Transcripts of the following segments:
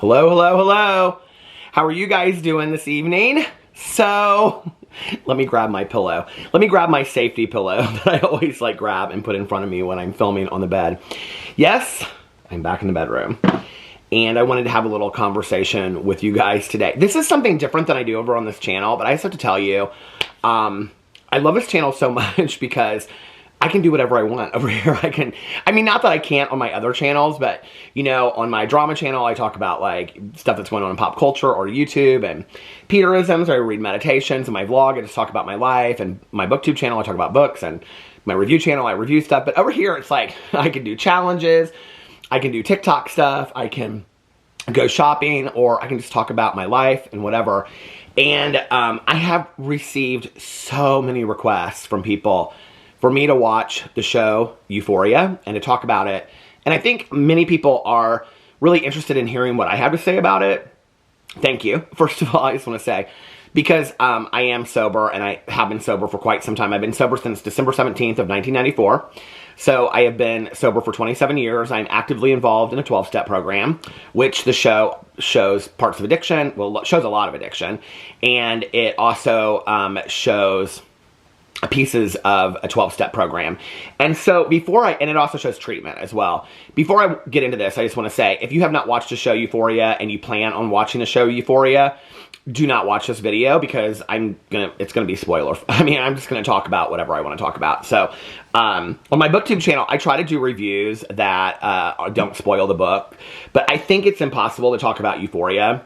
Hello, hello, hello. How are you guys doing this evening? So, let me grab my pillow. Let me grab my safety pillow that I always like grab and put in front of me when I'm filming on the bed. Yes, I'm back in the bedroom. And I wanted to have a little conversation with you guys today. This is something different than I do over on this channel, but I just have to tell you, I love this channel so much because I can do whatever I want over here. I mean, not that I can't on my other channels, but, you know, on my drama channel, I talk about, like, stuff that's going on in pop culture or YouTube, and Peterisms, I read meditations, and my vlog, I just talk about my life, and my booktube channel, I talk about books, and my review channel, I review stuff, but over here, it's like, I can do challenges, I can do TikTok stuff, I can go shopping, or I can just talk about my life and whatever, and I have received so many requests from people for me to watch the show Euphoria and to talk about it. And I think many people are really interested in hearing what I have to say about it. Thank you. First of all, I just want to say, because I am sober and I have been sober for quite some time. I've been sober since December 17th of 1994. So I have been sober for 27 years. I'm actively involved in a 12-step program, which the show shows parts of addiction. Well, shows a lot of addiction. And it also shows pieces of a 12-step program. And so and it also shows treatment as well. Before I get into this, I just want to say, if you have not watched the show Euphoria and you plan on watching the show Euphoria, do not watch this video because it's gonna be spoiler. I mean, I'm just gonna talk about whatever I want to talk about. So, on my booktube channel, I try to do reviews that don't spoil the book, but I think it's impossible to talk about Euphoria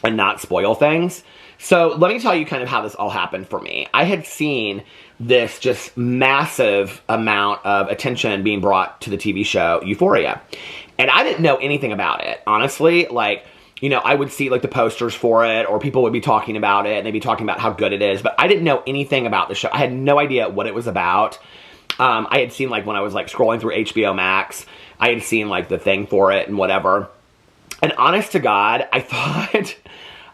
and not spoil things. So let me tell you kind of how this all happened for me. I had seen this just massive amount of attention being brought to the TV show Euphoria. And I didn't know anything about it, honestly. Like, you know, I would see like the posters for it, or people would be talking about it and they'd be talking about how good it is, but I didn't know anything about the show. I had no idea what it was about. I had seen, like, when I was like scrolling through HBO Max, I had seen like the thing for it and whatever. And honest to God, I thought,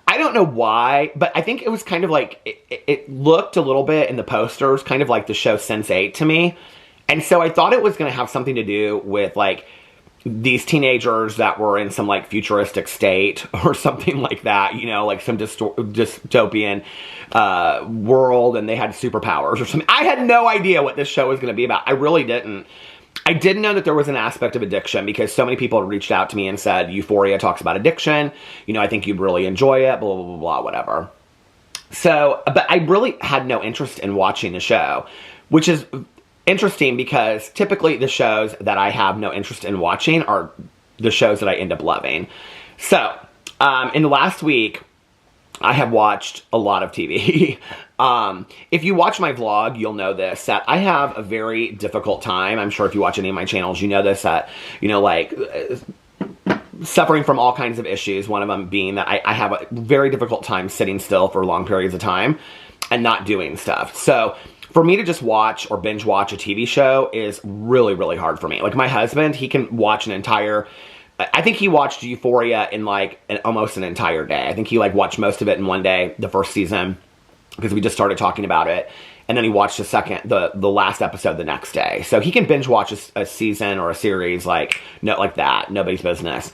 I don't know why, but I think it was kind of like, it looked a little bit in the posters, kind of like the show Sense8 to me. And so I thought it was going to have something to do with, like, these teenagers that were in some, like, futuristic state or something like that, you know, like some dystopian world, and they had superpowers or something. I had no idea what this show was going to be about. I really didn't. I did know that there was an aspect of addiction because so many people had reached out to me and said, Euphoria talks about addiction. You know, I think you'd really enjoy it, blah, blah, blah, blah, whatever. So, but I really had no interest in watching the show, which is interesting because typically the shows that I have no interest in watching are the shows that I end up loving. So, in the last week, I have watched a lot of TV. If you watch my vlog, you'll know this, that I have a very difficult time. I'm sure if you watch any of my channels, you know this, that, you know, like, suffering from all kinds of issues. One of them being that I have a very difficult time sitting still for long periods of time and not doing stuff. So for me to just watch or binge watch a TV show is really, really hard for me. Like, my husband, he can watch an entire, I think he watched Euphoria in like almost an entire day. I think he like watched most of it in one day, the first season, because we just started talking about it. And then he watched the last episode the next day. So he can binge watch a season or a series like that, nobody's business.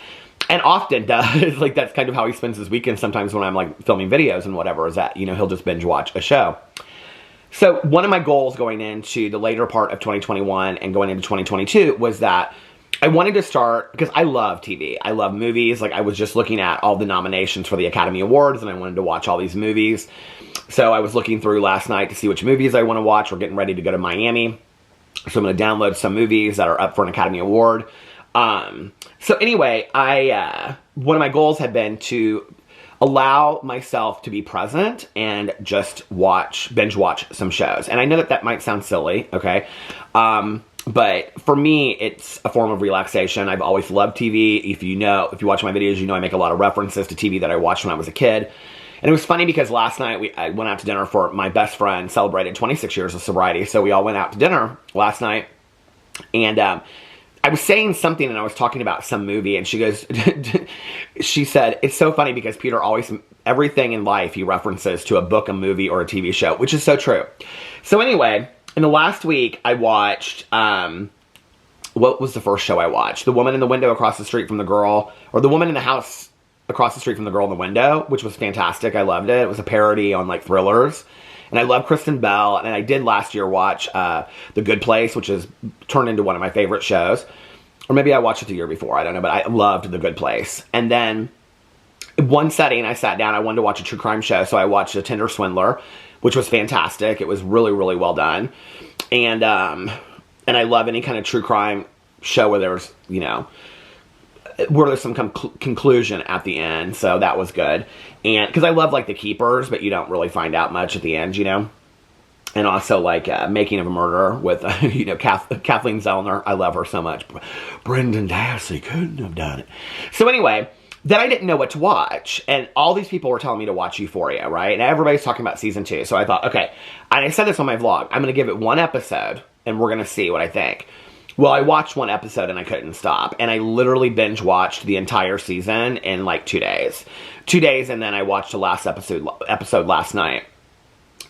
And often does, like, that's kind of how he spends his weekend sometimes when I'm like filming videos and whatever, is that, you know, he'll just binge watch a show. So one of my goals going into the later part of 2021 and going into 2022 was that I wanted to start, because I love TV. I love movies. Like, I was just looking at all the nominations for the Academy Awards, and I wanted to watch all these movies. So I was looking through last night to see which movies I want to watch. We're getting ready to go to Miami. So I'm going to download some movies that are up for an Academy Award. So anyway, one of my goals had been to allow myself to be present and just binge watch some shows. And I know that might sound silly, okay? But for me, it's a form of relaxation. I've always loved TV. If you watch my videos, you know I make a lot of references to TV that I watched when I was a kid. And it was funny because last night I went out to dinner for my best friend, celebrated 26 years of sobriety. So we all went out to dinner last night. And I was saying something and I was talking about some movie, and she goes, she said, it's so funny because Peter always, everything in life he references to a book, a movie, or a TV show, which is so true. So anyway, in the last week, I watched, what was the first show I watched? The Woman in the Window Across the Street from the Girl, or The Woman in the House Across the Street from the Girl in the Window, which was fantastic. I loved it. It was a parody on like thrillers. And I love Kristen Bell. And I did last year watch The Good Place, which has turned into one of my favorite shows. Or maybe I watched it the year before. I don't know. But I loved The Good Place. And then one setting, I sat down. I wanted to watch a true crime show. So I watched The Tinder Swindler, which was fantastic. It was really, really well done. And I love any kind of true crime show where there's, you know, where there's some conclusion at the end. So that was good. And because I love like The Keepers, but you don't really find out much at the end, you know. And also like Making of a Murderer with, you know, Kathleen Zellner. I love her so much. Brendan Dassey couldn't have done it. So anyway, then I didn't know what to watch. And all these people were telling me to watch Euphoria, right? And everybody's talking about season 2. So I thought, okay. And I said this on my vlog. I'm going to give it one episode and we're going to see what I think. Well, I watched one episode and I couldn't stop. And I literally binge watched the entire season in like 2 days. 2 days, and then I watched the last episode last night.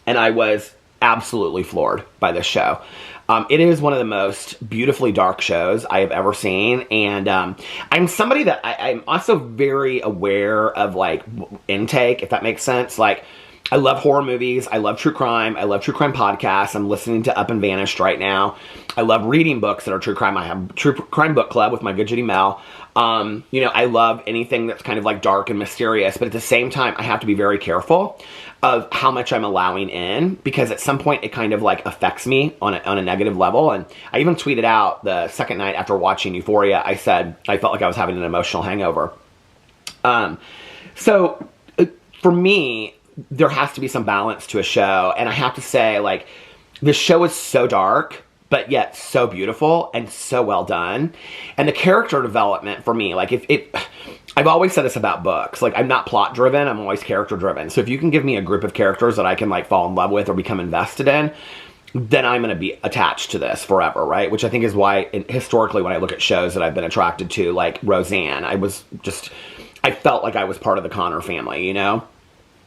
And I was absolutely floored by this show. It is one of the most beautifully dark shows I have ever seen. And I'm somebody that I'm also very aware of like intake, if that makes sense. Like, I love horror movies. I love true crime. I love true crime podcasts. I'm listening to Up and Vanished right now. I love reading books that are true crime. I have True Crime Book Club with my good Judy Mel. You know, I love anything that's kind of like dark and mysterious. But at the same time, I have to be very careful of how much I'm allowing in. Because at some point, it kind of like affects me on a negative level. And I even tweeted out the second night after watching Euphoria, I said I felt like I was having an emotional hangover. So for me, there has to be some balance to a show. And I have to say, like, this show is so dark, but yet so beautiful and so well done. And the character development for me, like, I've always said this about books. Like, I'm not plot driven. I'm always character driven. So if you can give me a group of characters that I can, like, fall in love with or become invested in, then I'm going to be attached to this forever, right? Which I think is why, historically, when I look at shows that I've been attracted to, like Roseanne, I felt like I was part of the Connor family, you know?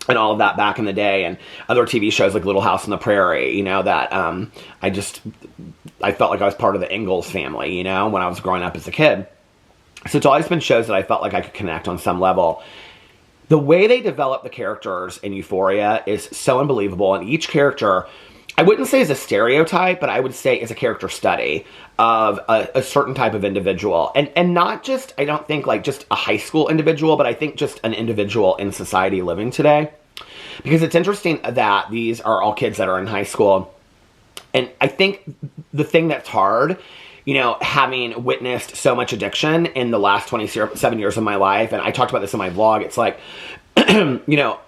And all of that back in the day, and other TV shows like Little House on the Prairie, you know, that I felt like I was part of the Ingalls family, you know, when I was growing up as a kid. So it's always been shows that I felt like I could connect on some level. The way they develop the characters in Euphoria is so unbelievable, and each character, I wouldn't say is a stereotype, but I would say is a character study of a certain type of individual. And not just, I don't think like just a high school individual, but I think just an individual in society living today. Because it's interesting that these are all kids that are in high school. And I think the thing that's hard, you know, having witnessed so much addiction in the last 27 years of my life, and I talked about this in my vlog, it's like, you know,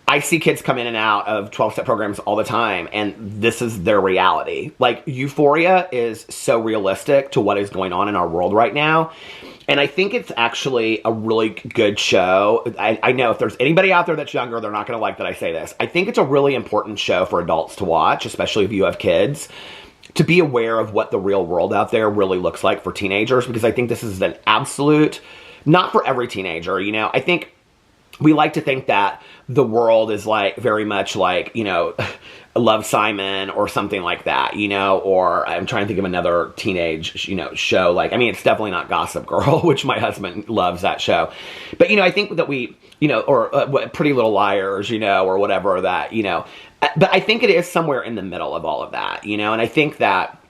I see kids come in and out of 12-step programs all the time, and this is their reality. Like, Euphoria is so realistic to what is going on in our world right now, and I think it's actually a really good show. I know if there's anybody out there that's younger, they're not going to like that I say this. I think it's a really important show for adults to watch, especially if you have kids, to be aware of what the real world out there really looks like for teenagers, because I think this is an absolute, not for every teenager, you know. I think we like to think that the world is like very much like, you know, Love, Simon or something like that, you know, or I'm trying to think of another teenage, you know, show. Like, I mean, it's definitely not Gossip Girl, which my husband loves that show. But, you know, I think that we, you know, or Pretty Little Liars, you know, or whatever that, you know, but I think it is somewhere in the middle of all of that, you know, and I think that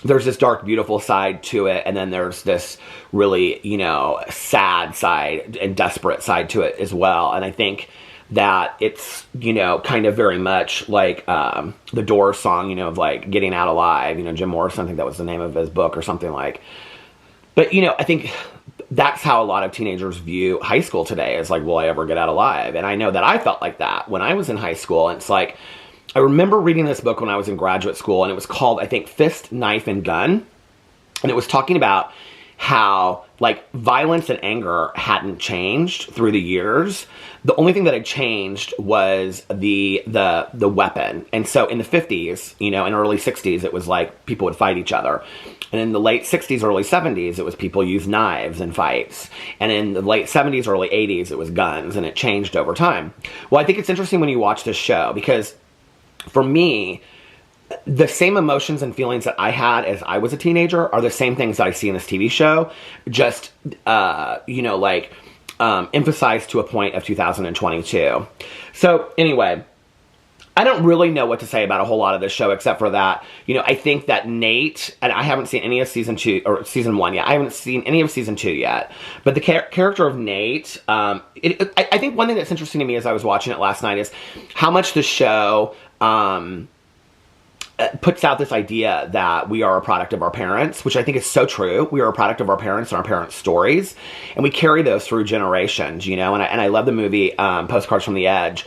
there's this dark, beautiful side to it, and then there's this really, you know, sad side and desperate side to it as well. And I think that it's, you know, kind of very much like the Doors song, you know, of like Getting Out Alive, you know, Jim Morrison, I think that was the name of his book or something like. But, you know, I think that's how a lot of teenagers view high school today, is like, will I ever get out alive? And I know that I felt like that when I was in high school, and it's like, I remember reading this book when I was in graduate school, and it was called, I think, Fist, Knife, and Gun. And it was talking about how, like, violence and anger hadn't changed through the years. The only thing that had changed was the weapon. And so in the 50s, you know, in early 60s, it was like people would fight each other. And in the late 60s, early 70s, it was people used knives in fights. And in the late 70s, early 80s, it was guns, and it changed over time. Well, I think it's interesting when you watch this show, because for me, the same emotions and feelings that I had as I was a teenager are the same things that I see in this TV show. Just, you know, like, emphasized to a point of 2022. So anyway, I don't really know what to say about a whole lot of this show except for that, you know, I think that Nate, and I haven't seen any of season 2 or season 1 yet. I haven't seen any of season 2 yet. But the character of Nate, I think one thing that's interesting to me as I was watching it last night is how much the show puts out this idea that we are a product of our parents, which I think is so true. We are a product of our parents and our parents' stories, and we carry those through generations, you know. And I love the movie Postcards from the Edge.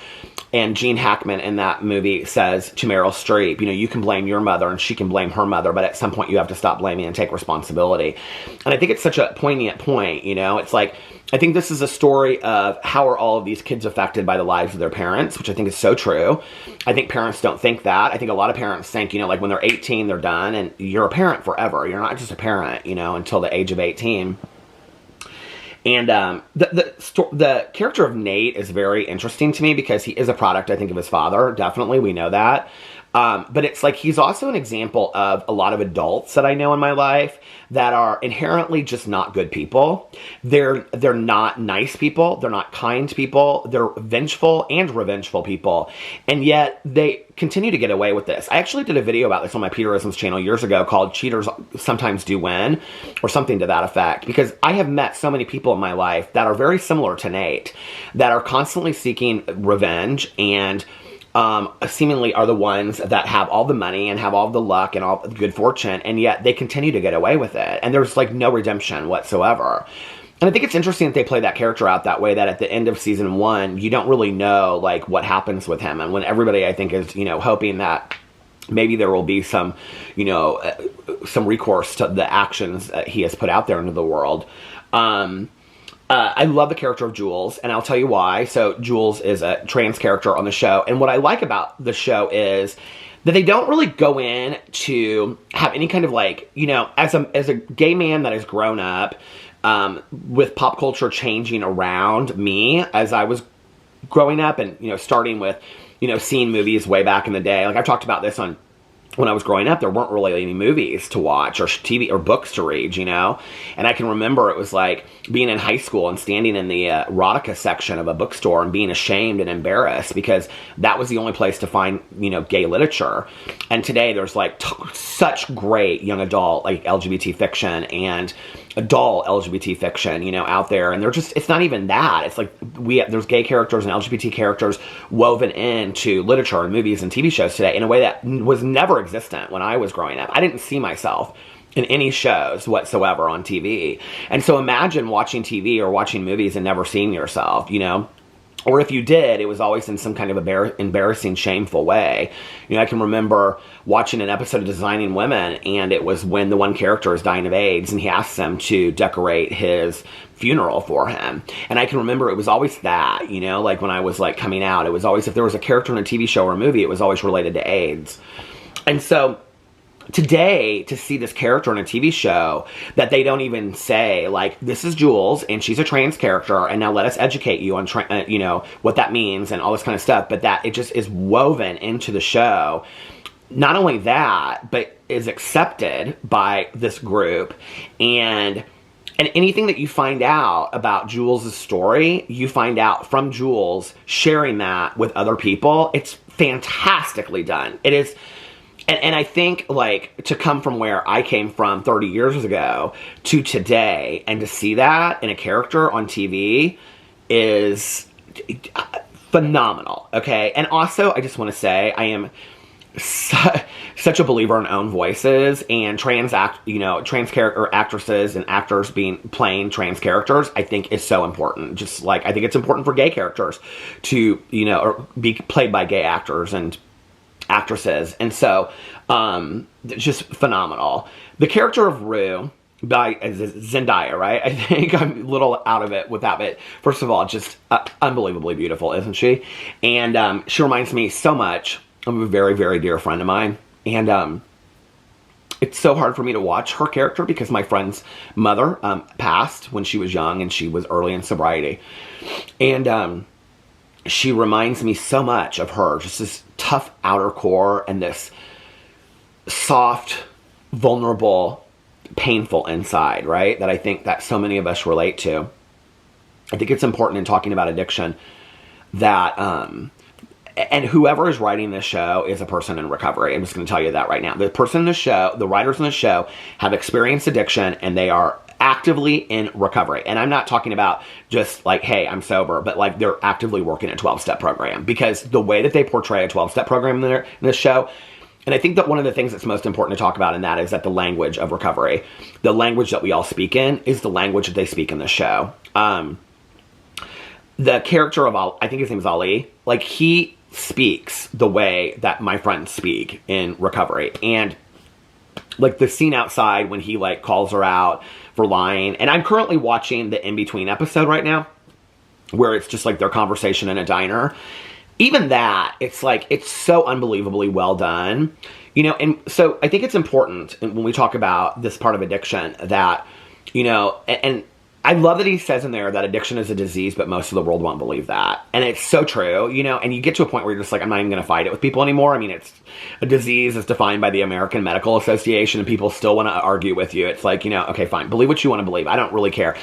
And Gene Hackman in that movie says to Meryl Streep, you know, you can blame your mother and she can blame her mother, but at some point you have to stop blaming and take responsibility. And I think it's such a poignant point, you know. It's like, I think this is a story of how are all of these kids affected by the lives of their parents, which I think is so true. I think parents don't think that. I think a lot of parents think, you know, like when they're 18, they're done, and you're a parent forever. You're not just a parent, you know, until the age of 18. And the character of Nate is very interesting to me because he is a product, I think, of his father. Definitely, we know that. But it's like he's also an example of a lot of adults that I know in my life that are inherently just not good people. They're not nice people. They're not kind people. They're vengeful and revengeful people. And yet they continue to get away with this. I actually did a video about this on my Peterisms channel years ago called Cheaters Sometimes Do Win, or something to that effect, because I have met so many people in my life that are very similar to Nate, that are constantly seeking revenge and seemingly are the ones that have all the money and have all the luck and all the good fortune, and yet they continue to get away with it. And there's like no redemption whatsoever. And I think it's interesting that they play that character out that way, that at the end of season 1, you don't really know like what happens with him. And when everybody, I think, is, you know, hoping that maybe there will be some, you know, some recourse to the actions that he has put out there into the world. I love the character of Jules, and I'll tell you why. So Jules is a trans character on the show, and what I like about the show is that they don't really go in to have any kind of like, you know, as a gay man that has grown up with pop culture changing around me as I was growing up, and, you know, starting with, you know, seeing movies way back in the day. Like I've talked about this on when I was growing up, there weren't really any movies to watch or TV or books to read, you know? And I can remember it was like being in high school and standing in the erotica section of a bookstore and being ashamed and embarrassed because that was the only place to find, you know, gay literature. And today there's like such great young adult, like LGBT fiction and adult LGBT fiction, you know, out there. And they're just, it's not even that. It's like there's gay characters and LGBT characters woven into literature and movies and TV shows today in a way that was never existent when I was growing up. I didn't see myself in any shows whatsoever on TV. And so imagine watching TV or watching movies and never seeing yourself, you know? Or if you did, it was always in some kind of embarrassing, shameful way. You know, I can remember watching an episode of Designing Women, and it was when the one character is dying of AIDS, and he asks them to decorate his funeral for him. And I can remember it was always that, you know, like when I was like coming out, it was always, if there was a character in a TV show or a movie, it was always related to AIDS. And so today, to see this character in a TV show that they don't even say, like, this is Jules, and she's a trans character, and now let us educate you on, you know, what that means and all this kind of stuff, but that it just is woven into the show. Not only that, but is accepted by this group, and anything that you find out about Jules' story, you find out from Jules sharing that with other people. It's fantastically done. It is. And I think, like, to come from where I came from 30 years ago to today and to see that in a character on TV is phenomenal, okay? And also, I just want to say, I am such a believer in own voices, and trans character actresses and actors playing trans characters, I think is so important. Just like, I think it's important for gay characters to, you know, or be played by gay actors and actresses. And so just phenomenal. The character of Rue by Zendaya, right? I think I'm a little out of it without it. First of all, just unbelievably beautiful, isn't she? And she reminds me so much of a very, very dear friend of mine. And it's so hard for me to watch her character because my friend's mother passed when she was young, and she was early in sobriety. And she reminds me so much of her, just this tough outer core and this soft, vulnerable, painful inside, right? That I think that so many of us relate to. I think it's important in talking about addiction that, and whoever is writing this show is a person in recovery. I'm just going to tell you that right now. The person in the show, the writers in the show have experienced addiction and they are actively in recovery. And I'm not talking about just like, hey, I'm sober, but like they're actively working a 12-step program, because the way that they portray a 12-step program in this show, and I think that one of the things that's most important to talk about in that is that the language of recovery, the language that we all speak in, is the language that they speak in the show. The character of, I think his name is Ali, like he speaks the way that my friends speak in recovery. And like the scene outside when he like calls her out for lying, and I'm currently watching the in-between episode right now where it's just like their conversation in a diner. Even that, it's like, it's so unbelievably well done, you know. And so I think it's important when we talk about this part of addiction that, you know, and I love that he says in there that addiction is a disease, but most of the world won't believe that. And it's so true, you know, and you get to a point where you're just like, I'm not even going to fight it with people anymore. I mean, it's a disease is defined by the American Medical Association, and people still want to argue with you. It's like, you know, okay, fine, believe what you want to believe. I don't really care.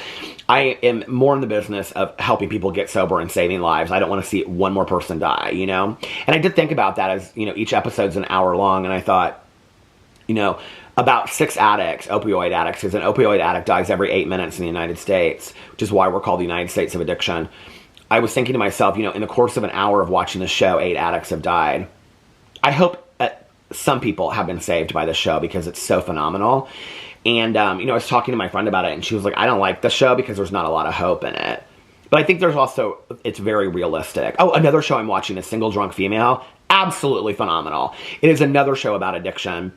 I am more in the business of helping people get sober and saving lives. I don't want to see one more person die, you know? And I did think about that as, you know, each episode's an hour long, and I thought, you know, about 6 addicts, opioid addicts, because an opioid addict dies every 8 minutes in the United States, which is why we're called the United States of Addiction. I was thinking to myself, you know, in the course of an hour of watching the show, 8 addicts have died. I hope some people have been saved by the show because it's so phenomenal. And, you know, I was talking to my friend about it, and she was like, I don't like the show because there's not a lot of hope in it. But I think there's also, it's very realistic. Oh, another show I'm watching is Single Drunk Female. Absolutely phenomenal. It is another show about addiction.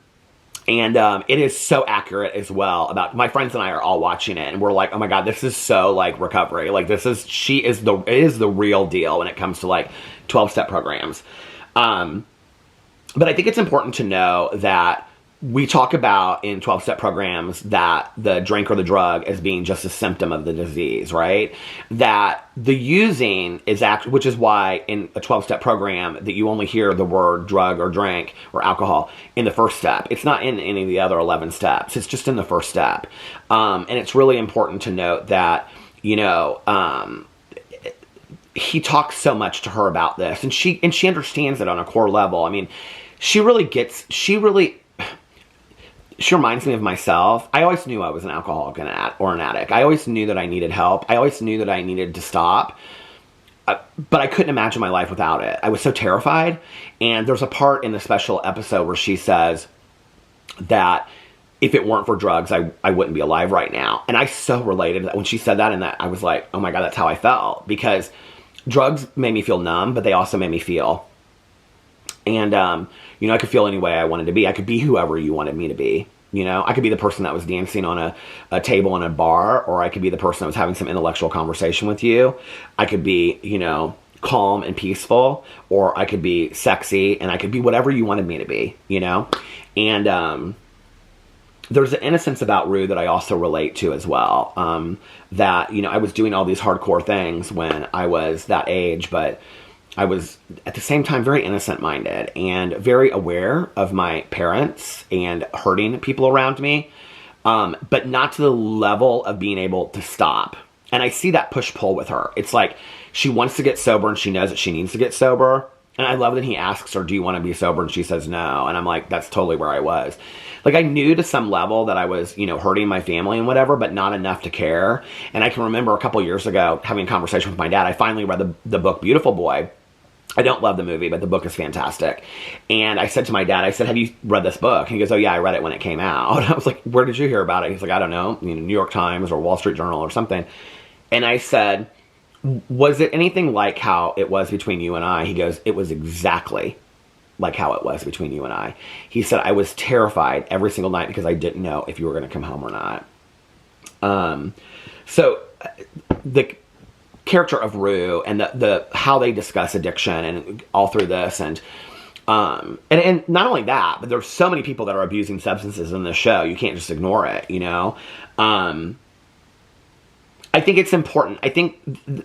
And it is so accurate as well. About my friends and I are all watching it, and we're like, oh my god, this is so like recovery. Like it is the real deal when it comes to like 12-step programs. But I think it's important to know that we talk about in 12-step programs that the drink or the drug as being just a symptom of the disease, right? That the using is actually, which is why in a 12-step program that you only hear the word drug or drink or alcohol in the first step. It's not in any of the other 11 steps. It's just in the first step. And it's really important to note that, you know, he talks so much to her about this, and she understands it on a core level. I mean, she reminds me of myself. I always knew I was an alcoholic or an addict. I always knew that I needed help. I always knew that I needed to stop. But I couldn't imagine my life without it. I was so terrified. And there's a part in the special episode where she says that if it weren't for drugs, I wouldn't be alive right now. And I so related that when she said that, and that I was like, oh my God, that's how I felt. Because drugs made me feel numb, but they also made me feel. And, you know, I could feel any way I wanted to be. I could be whoever you wanted me to be. You know, I could be the person that was dancing on a table in a bar, or I could be the person that was having some intellectual conversation with you. I could be, you know, calm and peaceful, or I could be sexy, and I could be whatever you wanted me to be, you know? And, there's an innocence about Rue that I also relate to as well. That, you know, I was doing all these hardcore things when I was that age, but I was at the same time very innocent-minded and very aware of my parents and hurting people around me, but not to the level of being able to stop. And I see that push-pull with her. It's like she wants to get sober and she knows that she needs to get sober. And I love that he asks her, do you want to be sober? And she says no. And I'm like, that's totally where I was. Like, I knew to some level that I was, you know, hurting my family and whatever, but not enough to care. And I can remember a couple years ago having a conversation with my dad. I finally read the book Beautiful Boy. I don't love the movie, but the book is fantastic. And I said to my dad, I said, have you read this book? And he goes, oh yeah, I read it when it came out. And I was like, where did you hear about it? He's like, I don't know, you know, New York Times or Wall Street Journal or something. And I said, was it anything like how it was between you and I? He goes, it was exactly like how it was between you and I. He said, I was terrified every single night because I didn't know if you were going to come home or not. So the character of Rue and the how they discuss addiction and all through this, and not only that, but there's so many people that are abusing substances in this show. You can't just ignore it, you know. I think it's important. I think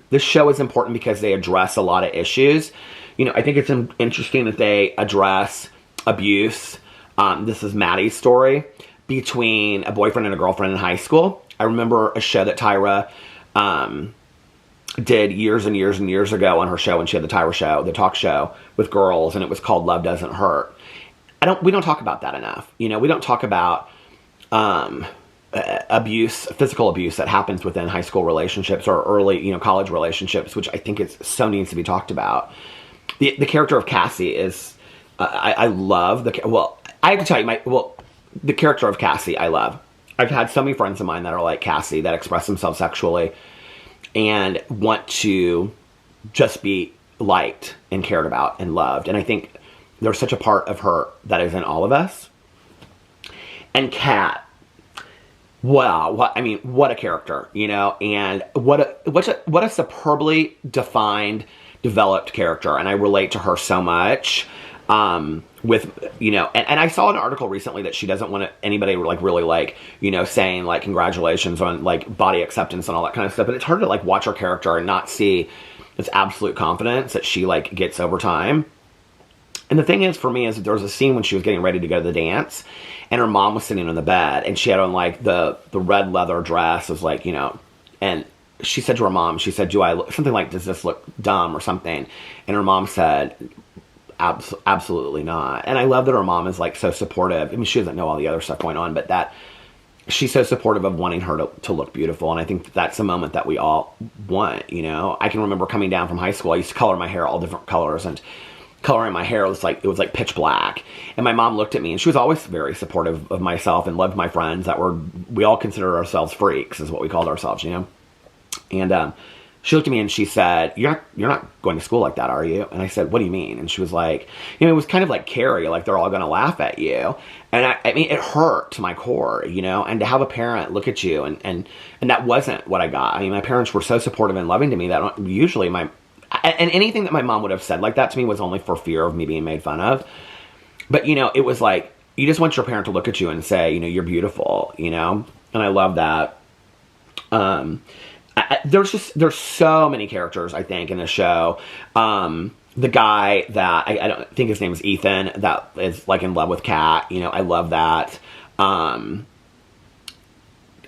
the show is important because they address a lot of issues. You know, I think it's interesting that they address abuse. This is Maddie's story between a boyfriend and a girlfriend in high school. I remember a show that Tyra did years and years and years ago on her show when she had the Tyra show, the talk show with girls, and it was called Love Doesn't Hurt. We don't talk about that enough. You know, we don't talk about abuse, physical abuse that happens within high school relationships or early, you know, college relationships, which I think is so needs to be talked about. The character of Cassie is, I love I have to tell you, the character of Cassie I love. I've had so many friends of mine that are like Cassie, that express themselves sexually and want to just be liked and cared about and loved. And I think there's such a part of her that is in all of us. And Kat, wow, what a character, you know, and what a superbly defined, developed character. And I relate to her so much. With, you know, and I saw an article recently that she doesn't want anybody like really like, you know, saying like congratulations on like body acceptance and all that kind of stuff. But it's hard to like watch her character and not see this absolute confidence that she like gets over time. And the thing is for me is that there was a scene when she was getting ready to go to the dance and her mom was sitting on the bed and she had on like the red leather dress. It was like, you know, and she said to her mom, she said, something like, does this look dumb or something? And her mom said, absolutely not. And I love that her mom is like so supportive. I mean, she doesn't know all the other stuff going on, but that she's so supportive of wanting her to look beautiful. And I think that's a moment that we all want, you know. I can remember coming down from high school. I used to color my hair all different colors, and coloring my hair was like, it was like pitch black. And my mom looked at me and she was always very supportive of myself and loved my friends we all considered ourselves freaks, is what we called ourselves, you know. And she looked at me and she said, you're not going to school like that, are you? And I said, what do you mean? And she was like, you know, it was kind of like Carrie, like they're all going to laugh at you. And I mean, it hurt to my core, you know, and to have a parent look at you and that wasn't what I got. I mean, my parents were so supportive and loving to me that usually and anything that my mom would have said like that to me was only for fear of me being made fun of. But, you know, it was like, you just want your parent to look at you and say, you know, you're beautiful, you know? And I love that. There's so many characters, I think, in the show. The guy that, I don't think his name is Ethan, that is, like, in love with Kat. You know, I love that.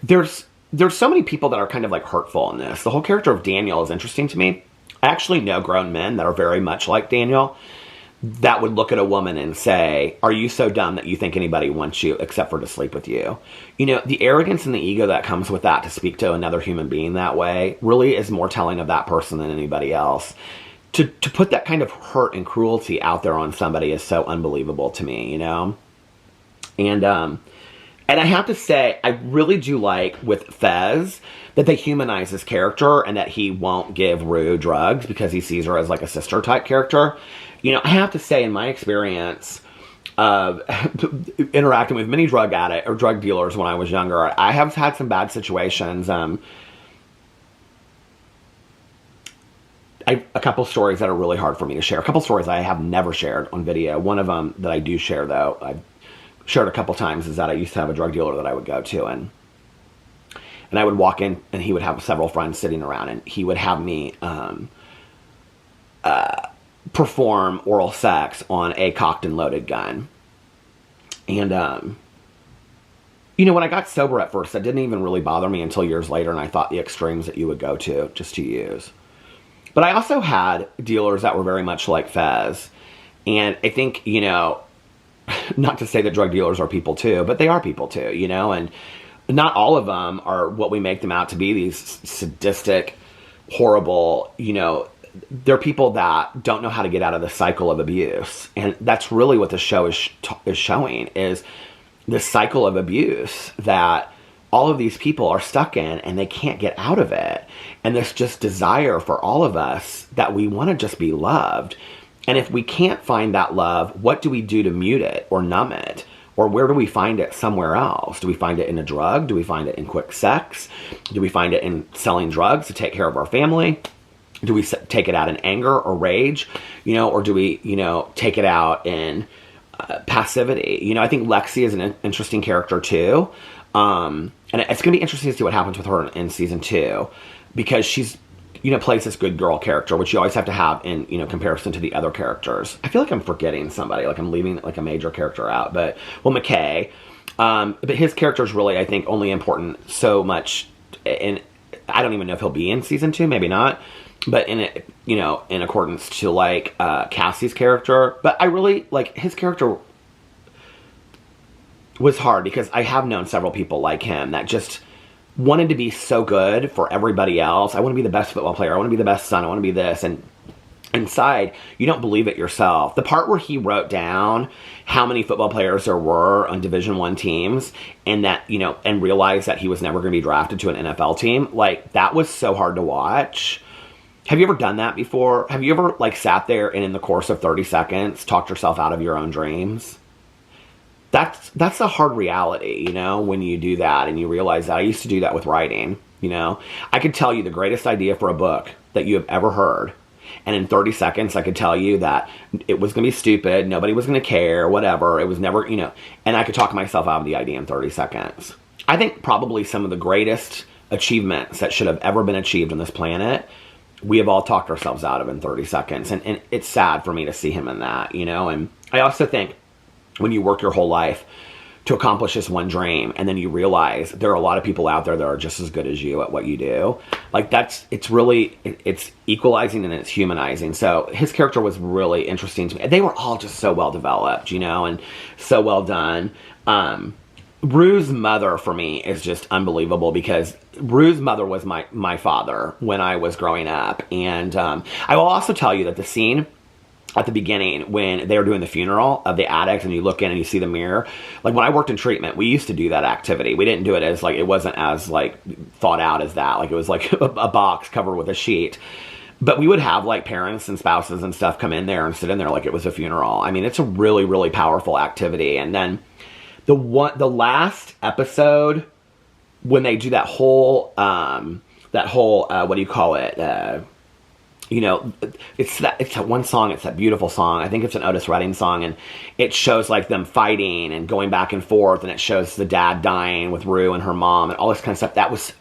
There's so many people that are kind of, like, hurtful in this. The whole character of Daniel is interesting to me. I actually know grown men that are very much like Daniel that would look at a woman and say, are you so dumb that you think anybody wants you except for to sleep with you? You know, the arrogance and the ego that comes with that to speak to another human being that way really is more telling of that person than anybody else. To put that kind of hurt and cruelty out there on somebody is so unbelievable to me, you know? And I have to say, I really do like with Fez that they humanize his character and that he won't give Rue drugs because he sees her as like a sister type character. You know, I have to say in my experience of interacting with many drug addicts or drug dealers when I was younger, I have had some bad situations. A couple stories that are really hard for me to share. A couple stories I have never shared on video. One of them that I do share, though, I've shared a couple times, is that I used to have a drug dealer that I would go to, and I would walk in, and he would have several friends sitting around, and he would have me perform oral sex on a cocked and loaded gun. And, you know, when I got sober at first, that didn't even really bother me until years later, and I thought the extremes that you would go to just to use. But I also had dealers that were very much like Fez. And I think, you know, not to say that drug dealers are people too, but they are people too, you know, and not all of them are what we make them out to be, these sadistic, horrible, you know, they're people that don't know how to get out of the cycle of abuse. And that's really what the show is showing, is this cycle of abuse that all of these people are stuck in and they can't get out of it. And this just desire for all of us that we want to just be loved. And if we can't find that love, what do we do to mute it or numb it? Or where do we find it somewhere else? Do we find it in a drug? Do we find it in quick sex? Do we find it in selling drugs to take care of our family? Do we take it out in anger or rage? You know, or do we, you know, take it out in passivity? You know, I think Lexi is an interesting character too. And it's going to be interesting to see what happens with her in season 2, because she's, you know, plays this good girl character, which you always have to have in, you know, comparison to the other characters. I feel like I'm forgetting somebody, like I'm leaving like a major character out, but, well, Mckay. But his character is really, I think, only important so much in I don't even know if he'll be in season 2, maybe not. But in it, you know, in accordance to like Cassie's character. But I really like his character was hard because I have known several people like him that just wanted to be so good for everybody else. I want to be the best football player. I want to be the best son. I want to be this. And inside, you don't believe it yourself. The part where he wrote down how many football players there were on Division I teams and that, you know, and realized that he was never going to be drafted to an NFL team, like, that was so hard to watch. Have you ever done that before? Have you ever, like, sat there and in the course of 30 seconds talked yourself out of your own dreams? That's a hard reality, you know, when you do that and you realize that. I used to do that with writing, you know. I could tell you the greatest idea for a book that you have ever heard, and in 30 seconds I could tell you that it was going to be stupid, nobody was going to care, whatever, it was never, you know, and I could talk myself out of the idea in 30 seconds. I think probably some of the greatest achievements that should have ever been achieved on this planet, we have all talked ourselves out of in 30 seconds, and it's sad for me to see him in that, you know. And I also think when you work your whole life to accomplish this one dream, and then you realize there are a lot of people out there that are just as good as you at what you do, like, it's really, it's equalizing and it's humanizing. So his character was really interesting to me. They were all just so well developed, you know, and so well done. Rue's mother for me is just unbelievable because Rue's mother was my father when I was growing up. And I will also tell you that the scene at the beginning when they were doing the funeral of the addict and you look in and you see the mirror, like, when I worked in treatment, we used to do that activity. We didn't do it as, like, it wasn't as, like, thought out as that. Like, it was like a box covered with a sheet. But we would have, like, parents and spouses and stuff come in there and sit in there like it was a funeral. I mean, it's a really, really powerful activity. And then the last episode, when they do that whole what do you call it? You know, it's that one song, it's that beautiful song. I think it's an Otis Redding song, and it shows, like, them fighting and going back and forth, and it shows the dad dying with Rue and her mom and all this kind of stuff. That was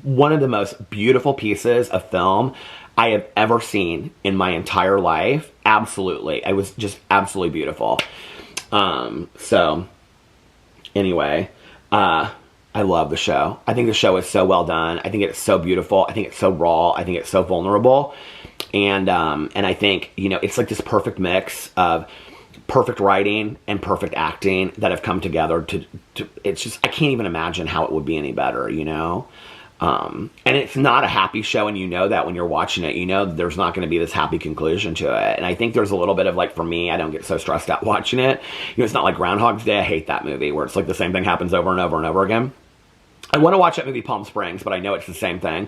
one of the most beautiful pieces of film I have ever seen in my entire life. Absolutely. It was just absolutely beautiful. So, anyway, I love the show. I think the show is so well done. I think it's so beautiful. I think it's so raw. I think it's so vulnerable. And I think, you know, it's like this perfect mix of perfect writing and perfect acting that have come together to it's just, I can't even imagine how it would be any better, you know? And it's not a happy show, and you know that when you're watching it, you know there's not going to be this happy conclusion to it. And I think there's a little bit of, like, for me, I don't get so stressed out watching it. You know, it's not like Groundhog's Day. I hate that movie where it's like the same thing happens over and over and over again. I want to watch that movie Palm Springs, but I know it's the same thing.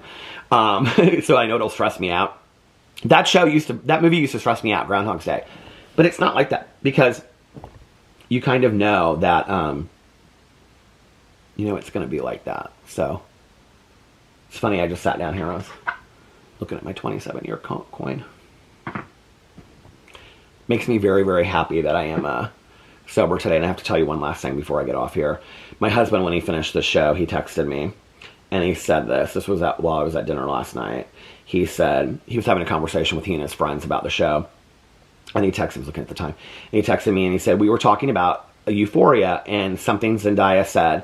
So I know it'll stress me out. That movie used to stress me out, Groundhog's Day. But it's not like that, because you kind of know that, you know, it's going to be like that. So, it's funny, I just sat down here, I was looking at my 27-year coin. Makes me very, very happy that I am sober today. And I have to tell you one last thing before I get off here. My husband, when he finished the show, he texted me, and he said this was while I was at dinner last night. He said, he was having a conversation with he and his friends about the show, and he was looking at the time, and he texted me and he said, we were talking about Euphoria and something Zendaya said,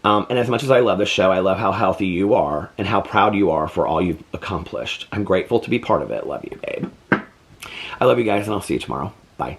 and as much as I love the show, I love how healthy you are and how proud you are for all you've accomplished. I'm grateful to be part of it. Love you, babe. I love you guys, and I'll see you tomorrow. Bye.